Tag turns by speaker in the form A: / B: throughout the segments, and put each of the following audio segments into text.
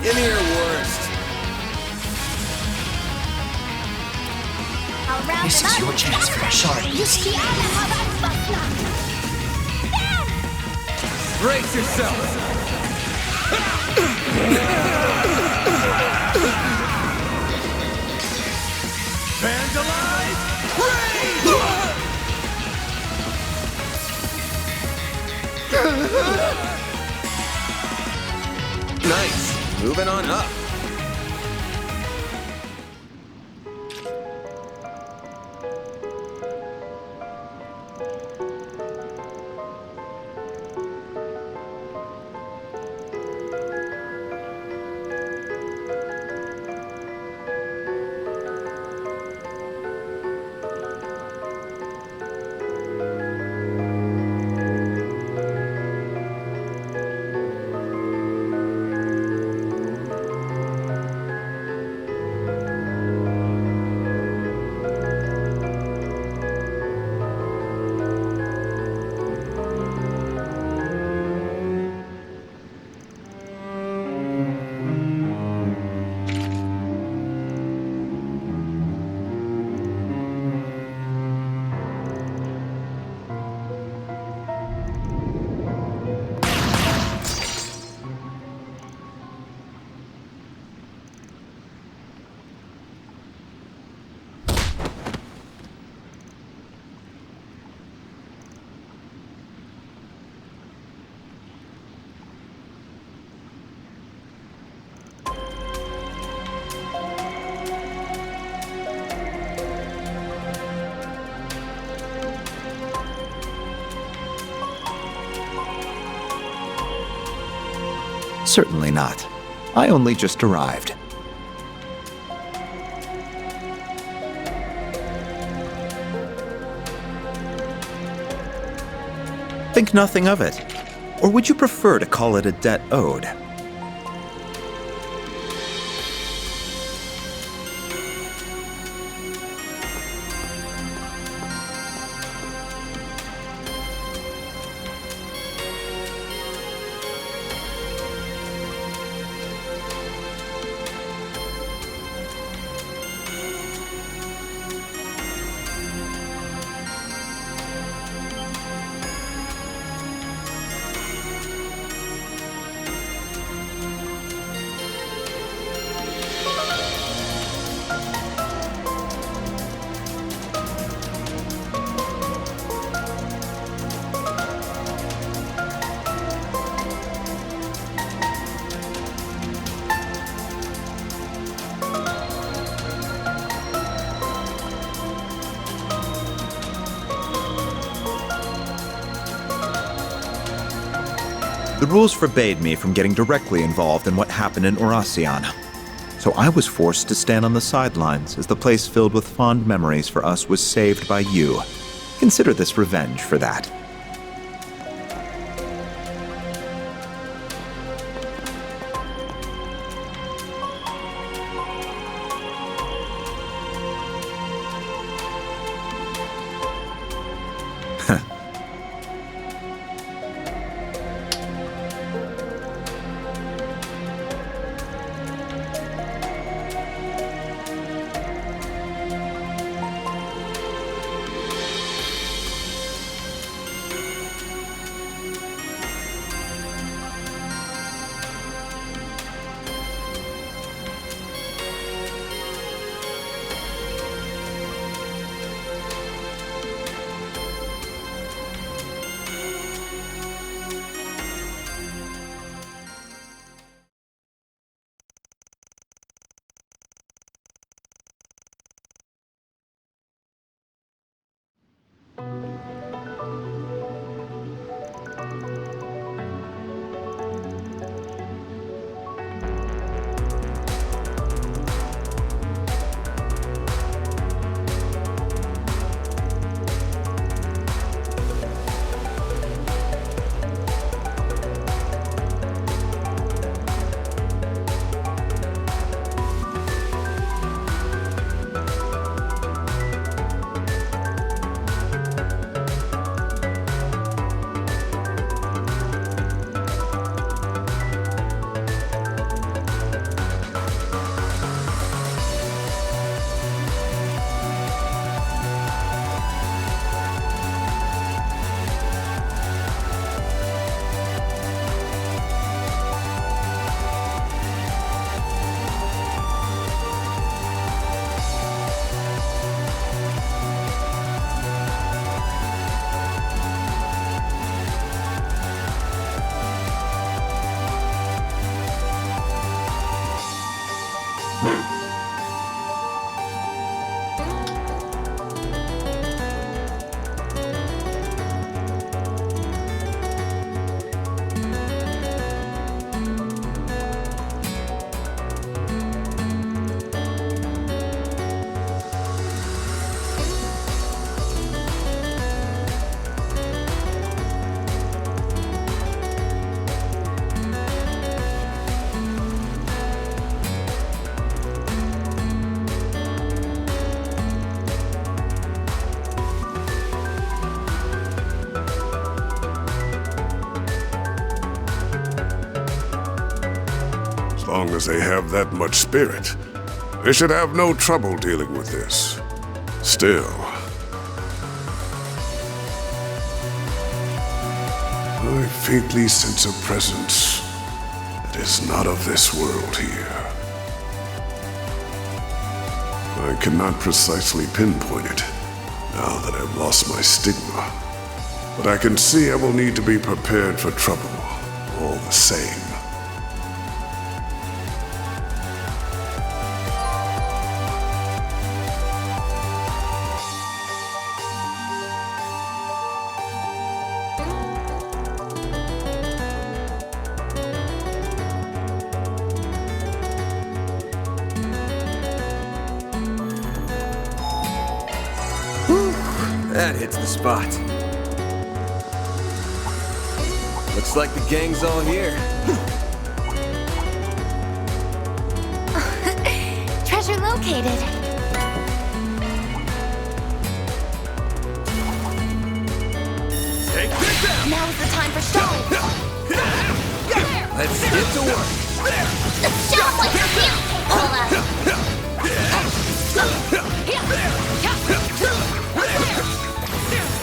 A: Give me your worst.
B: This is your chance for a shard.
A: Brace yourself. Vandalize! Nice. Moving on up.
C: Certainly not. I only just arrived. Think nothing of it. Or would you prefer to call it a debt owed? The rules forbade me from getting directly involved in what happened in Oracion, so I was forced to stand on the sidelines as the place filled with fond memories for us was saved by you. Consider this revenge for that.
D: As long as they have that much spirit, they should have no trouble dealing with this. Still, I faintly sense a presence that is not of this world here. I cannot precisely pinpoint it now that I've lost my stigma, but I can see I will need to be prepared for trouble all the same.
A: That hits the spot. Looks like the gang's all here.
E: Treasure located.
A: Take this out!
E: Now is the time for showing.
A: Let's get to work.
E: Show 'em what you're capable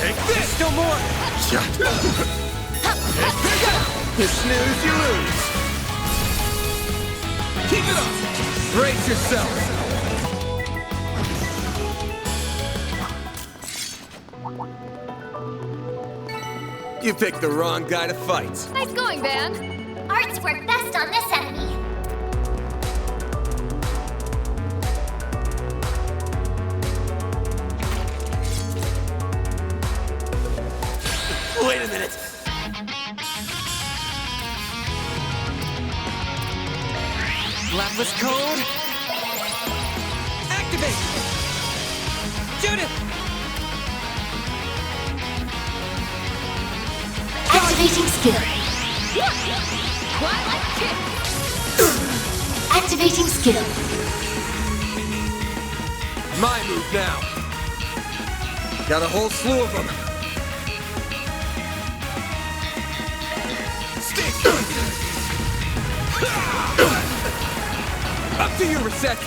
A: Take this! Still more! You snooze, you lose. Keep it up! Brace yourself! You picked the wrong guy to fight.
E: Nice going, band. Arts work best on this enemy.
A: Wait a minute. Lapis code. Activate. Judith.
E: Activating skill. Activating skill.
A: My move now. Got a whole slew of them. Stick. Up to you, Reset.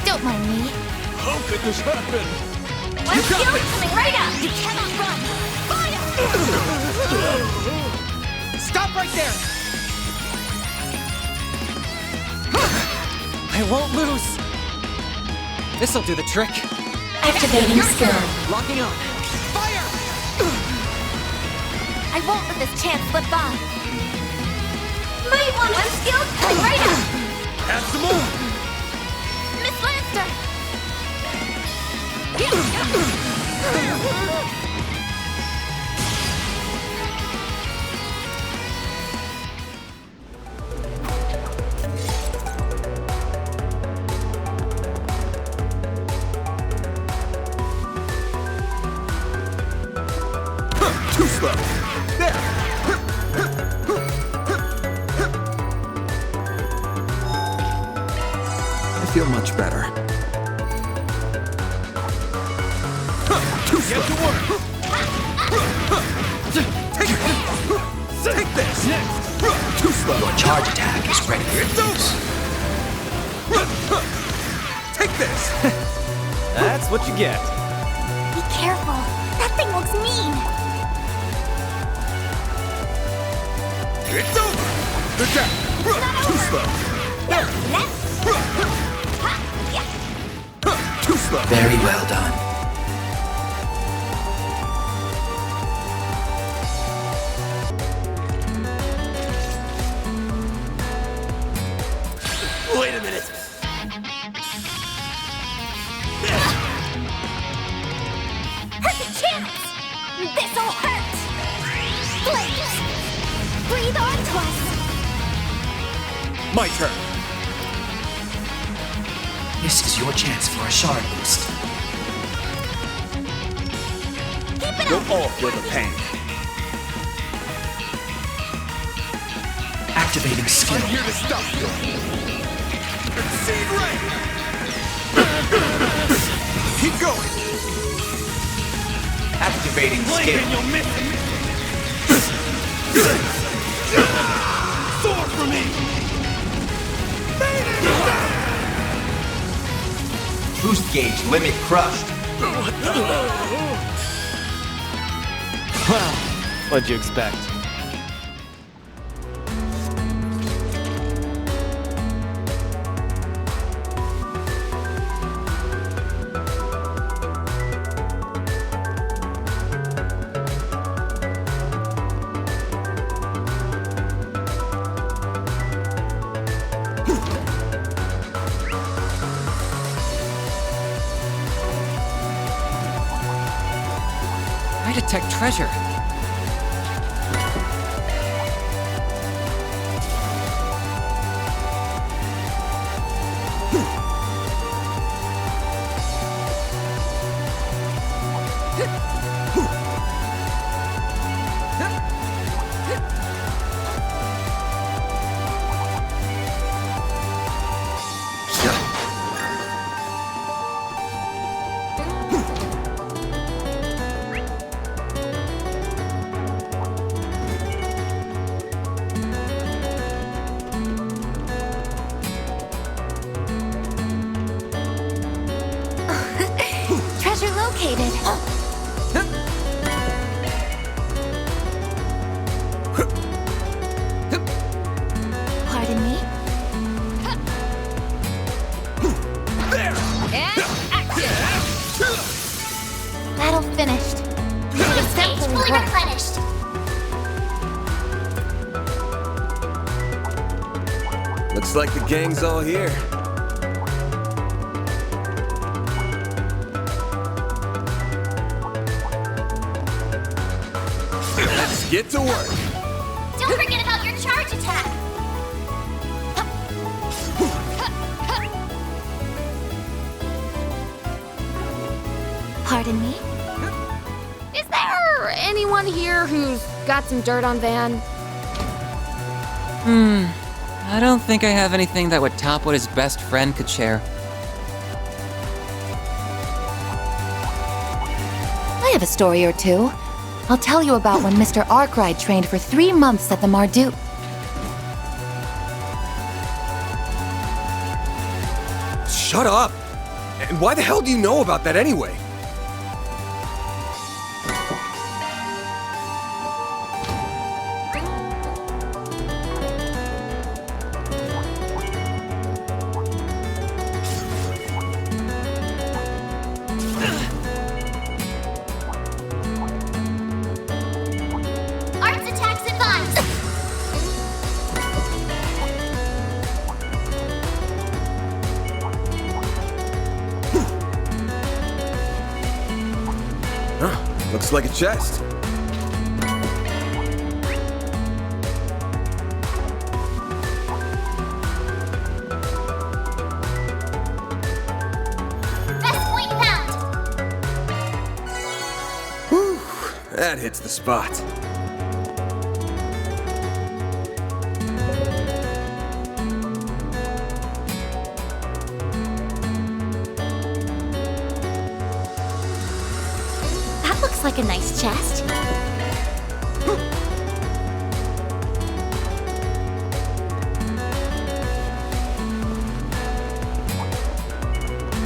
E: Don't mind me.
A: How could this happen?
E: Let's go! Coming right up! You cannot run! Fire!
F: Stop right there! I won't lose! This'll do the trick.
E: Activating skill.
F: Locking on. Fire!
E: I won't let this chance slip by. Might want one skill coming right up!
A: Have some more.
E: Miss Lancer!
A: Too slow. There.
C: I feel much better.
A: Too slow. Get to work. Take this. Next. Too slow.
B: Your charge attack is ready for use.
A: Take this.
F: That's what you get.
E: Be careful. That thing looks mean.
A: It's over. Good job. Too slow.
E: Left.
A: Too slow.
B: Very well done.
A: Wait a minute.
E: Perfect chance! This'll hurt! Flames! Breathe onto us!
A: My turn.
B: This is your chance for a shard boost.
E: Keep it
C: You'll
E: up!
C: all feel the pain.
B: Activating skill.
A: I'm here to stop you. Exceed range. Keep going.
B: Activating skill.
A: You'll miss it. Sword for me!
B: Boost gauge limit crushed.
F: Well, what'd you expect? I detect treasure.
E: Treasure located. Pardon me? Battle finished. Stage fully replenished.
A: Looks like the gang's all here. Let's get to work.
E: Don't forget about your charge attack. Pardon me?
G: Is there anyone here who's got some dirt on Van?
F: I don't think I have anything that would top what his best friend could share.
H: I have a story or two. I'll tell you about when Mr. Arkwright trained for 3 months at the Marduk.
A: Shut up! And why the hell do you know about that anyway?
E: Arts attacks advance.
A: Looks like a chest.
E: Best point found.
A: Whew, that hits the spot.
E: That looks like a nice chest.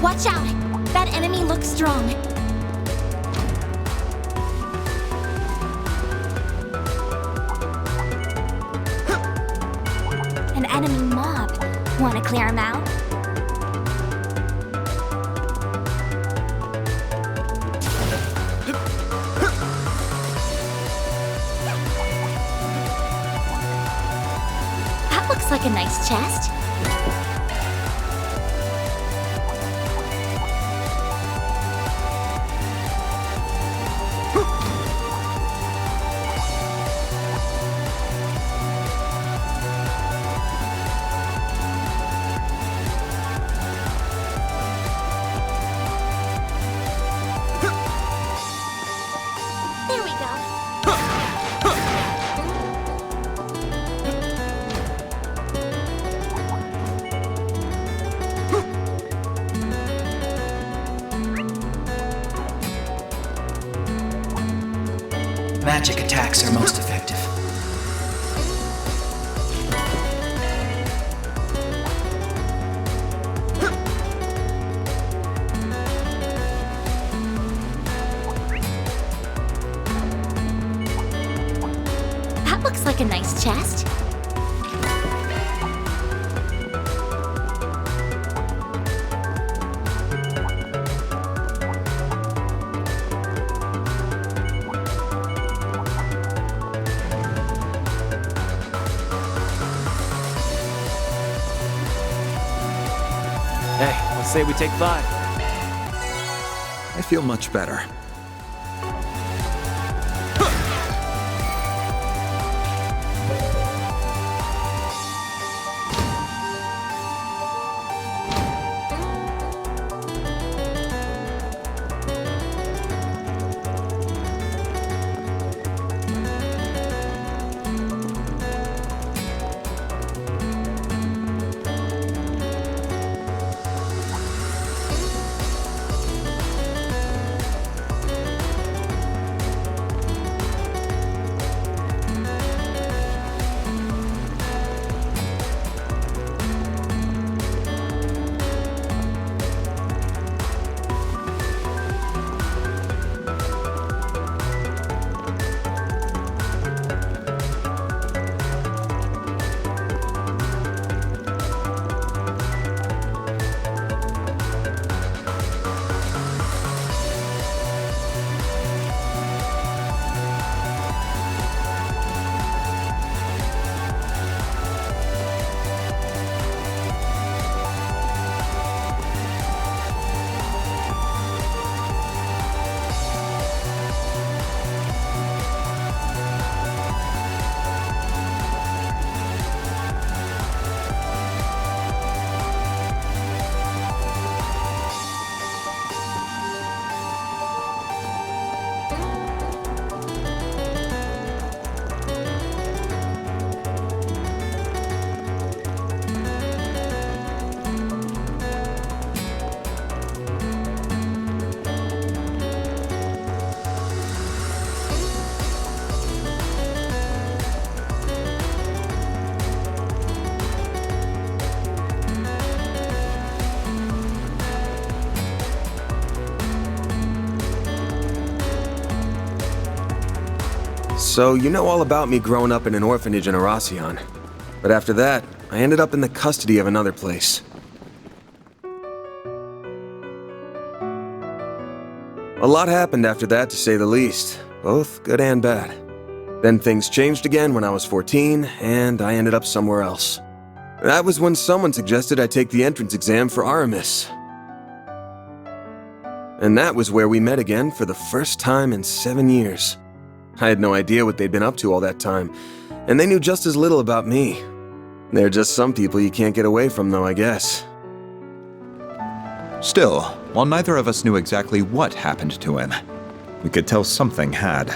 E: Watch out! That enemy looks strong. An enemy mob. Wanna clear him out? That looks like a nice chest. There we go.
B: Magic attacks are most effective.
E: That looks like a nice chest.
I: Hey, let's say we take 5.
C: I feel much better.
A: So, you know all about me growing up in an orphanage in Arasion. But after that, I ended up in the custody of another place. A lot happened after that, to say the least, both good and bad. Then things changed again when I was 14, and I ended up somewhere else. That was when someone suggested I take the entrance exam for Aramis. And that was where we met again for the first time in 7 years. I had no idea what they'd been up to all that time, and they knew just as little about me. They're just some people you can't get away from, though, I guess.
C: Still, while neither of us knew exactly what happened to him, we could tell something had.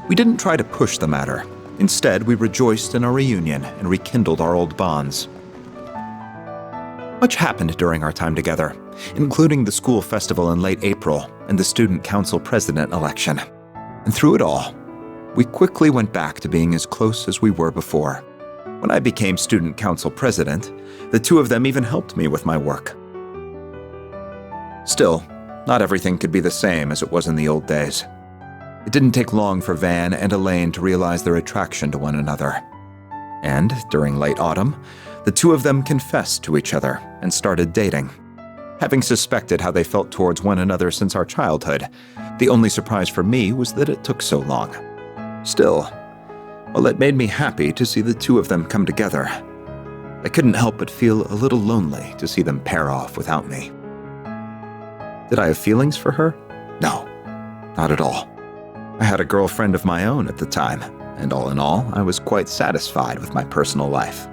C: We didn't try to push the matter. Instead, we rejoiced in our reunion and rekindled our old bonds. Much happened during our time together, including the school festival in late April and the student council president election. And through it all, we quickly went back to being as close as we were before. When I became student council president, the two of them even helped me with my work. Still, not everything could be the same as it was in the old days. It didn't take long for Van and Elaine to realize their attraction to one another. And during late autumn, the two of them confessed to each other and started dating. Having suspected how they felt towards one another since our childhood, the only surprise for me was that it took so long. Still, while it made me happy to see the two of them come together, I couldn't help but feel a little lonely to see them pair off without me. Did I have feelings for her? No, not at all. I had a girlfriend of my own at the time, and all in all, I was quite satisfied with my personal life.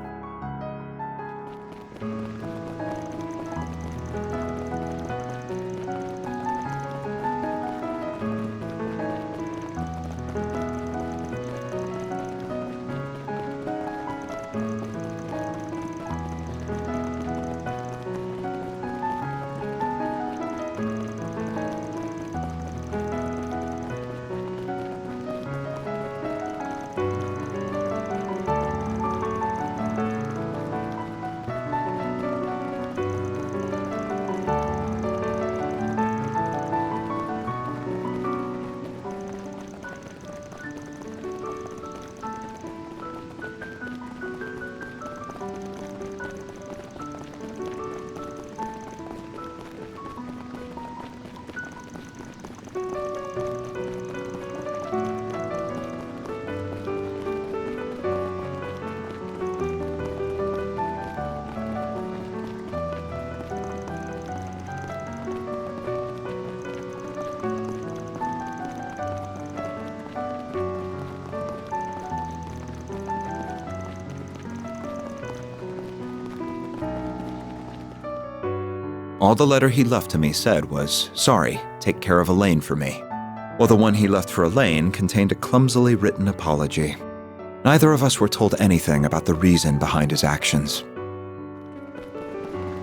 C: All the letter he left to me said was, "Sorry, take care of Elaine for me," while the one he left for Elaine contained a clumsily written apology. Neither of us were told anything about the reason behind his actions.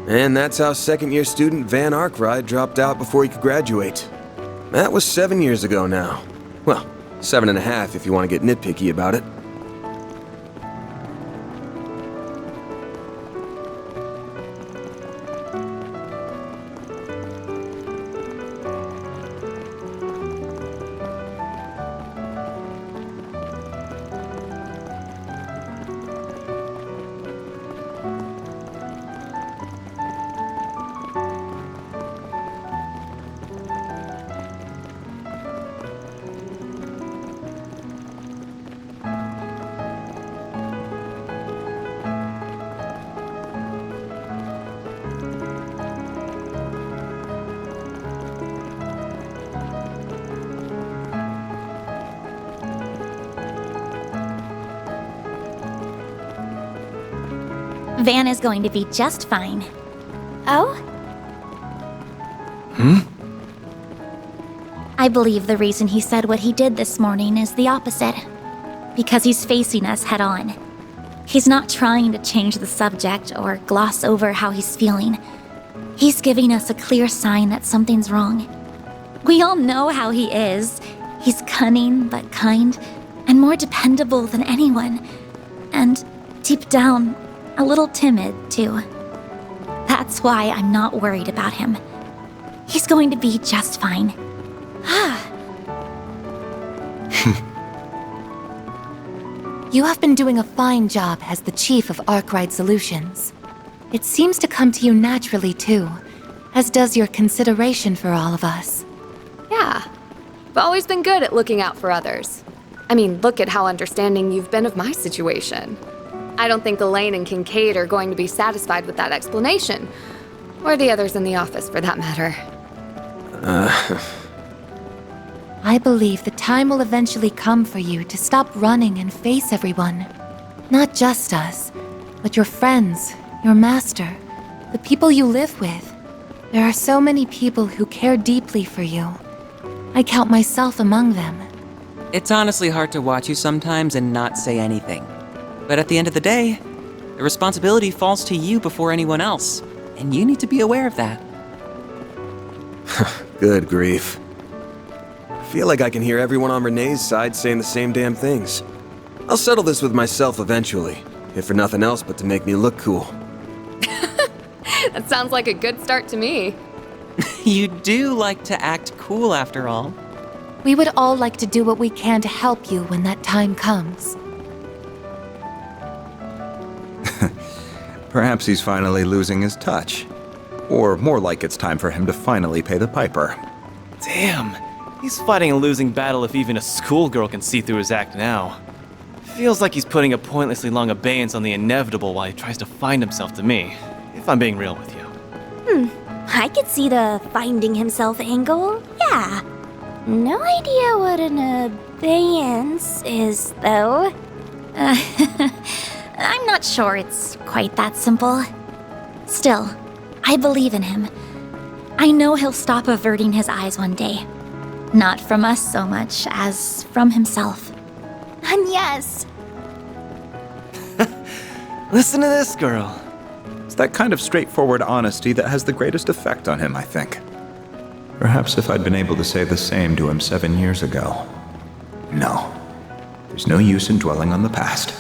A: And that's how second-year student Van Arkwright dropped out before he could graduate. That was 7 years ago now. Well, 7.5 if you want to get nitpicky about it.
E: Van is going to be just fine. Oh? I believe the reason he said what he did this morning is the opposite. Because he's facing us head on. He's not trying to change the subject or gloss over how he's feeling. He's giving us a clear sign that something's wrong. We all know how he is. He's cunning but kind, and more dependable than anyone. And deep down, a little timid, too. That's why I'm not worried about him. He's going to be just fine.
H: You have been doing a fine job as the chief of Arkwright Solutions. It seems to come to you naturally, too, as does your consideration for all of us.
G: Yeah. I've always been good at looking out for others. I mean, look at how understanding you've been of my situation. I don't think Elaine and Kincaid are going to be satisfied with that explanation. Or the others in the office, for that matter.
H: I believe the time will eventually come for you to stop running and face everyone. Not just us, but your friends, your master, the people you live with. There are so many people who care deeply for you. I count myself among them.
F: It's honestly hard to watch you sometimes and not say anything. But at the end of the day, the responsibility falls to you before anyone else, and you need to be aware of that.
A: Good grief. I feel like I can hear everyone on Renee's side saying the same damn things. I'll settle this with myself eventually, if for nothing else but to make me look cool.
G: That sounds like a good start to me.
F: You do like to act cool after all.
H: We would all like to do what we can to help you when that time comes.
C: Perhaps he's finally losing his touch. Or more like it's time for him to finally pay the piper.
I: Damn, he's fighting a losing battle if even a schoolgirl can see through his act now. Feels like he's putting a pointlessly long abeyance on the inevitable while he tries to find himself to me, if I'm being real with you.
E: I could see the finding himself angle, yeah. No idea what an abeyance is, though. I'm not sure it's quite that simple. Still, I believe in him. I know he'll stop averting his eyes one day. Not from us so much as from himself. And yes,
I: Listen to this girl.
C: It's that kind of straightforward honesty that has the greatest effect on him, I think. Perhaps if I'd been able to say the same to him 7 years ago. No. There's no use in dwelling on the past.